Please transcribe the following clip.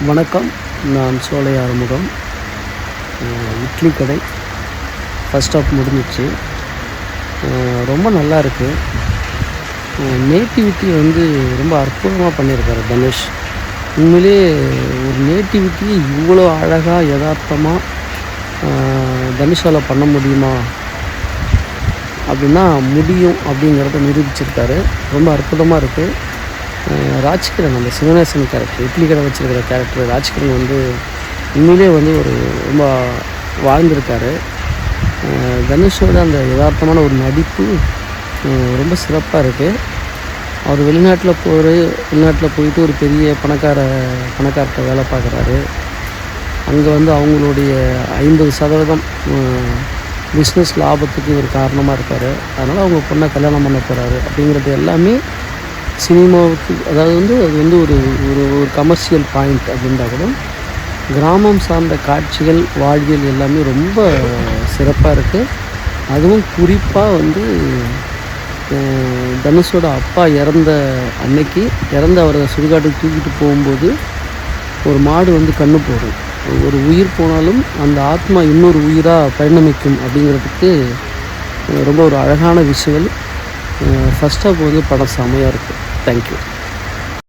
வணக்கம். நான் சோலை ஆறுமுகம். இட்லி கடை ஃபஸ்ட் ஸ்டாப் முடிஞ்சிச்சு. ரொம்ப நல்லா இருக்குது. நேட்டிவிட்டி வந்து ரொம்ப அற்புதமாக பண்ணியிருக்காரு தனுஷ். உண்மையிலேயே ஒரு நேட்டிவிட்டி இவ்வளோ அழகாக யதார்த்தமாக தனுஷால் பண்ண முடியுமா அப்படின்னா முடியும் அப்படிங்கிறத நிரூபிச்சிருக்காரு. ரொம்ப அற்புதமாக இருக்குது. ராஜ்கிரண், அந்த சிவநேசன் கேரக்டர், இட்லி கடை வச்சுருக்கிற கேரக்டர் ராஜ்கிரண் வந்து உண்மையிலே வந்து ஒரு ரொம்ப வாழ்ந்திருக்காரு. தனுஷோட அந்த யதார்த்தமான ஒரு நடிப்பு ரொம்ப சிறப்பாக இருக்குது. அவர் வெளிநாட்டில் போயிட்டு ஒரு பெரிய பணக்கார்ட்ட வேலை பார்க்குறாரு. அங்கே வந்து அவங்களுடைய 50% பிஸ்னஸ் லாபத்துக்கு ஒரு காரணமாக இருக்கார். அதனால் அவங்க பொண்ணை கல்யாணம் பண்ண போகிறாரு அப்படிங்கிறது எல்லாமே சினிமாவுக்கு, அதாவது வந்து அது வந்து ஒரு ஒரு ஒரு கமர்ஷியல் பாயிண்ட் அப்படின்றா கூட கிராமம் சார்ந்த காட்சிகள், வாழ்வியல் எல்லாமே ரொம்ப சிறப்பாக இருக்குது. அதுவும் குறிப்பாக வந்து தனுஷோட அப்பா இறந்த அன்னைக்கு அவரை சுடுகாட்டுக்கு தூக்கிட்டு போகும்போது ஒரு மாடு வந்து கண்ணு போடும். ஒரு உயிர் போனாலும் அந்த ஆத்மா இன்னொரு உயிராக பரிணமிக்கும் அப்படிங்கிறதுக்கு ரொம்ப ஒரு அழகான விஷுவல். ஃபஸ்ட் ஹாஃப் வந்து படம் செமையாக இருக்குது. தேங்க்யூ.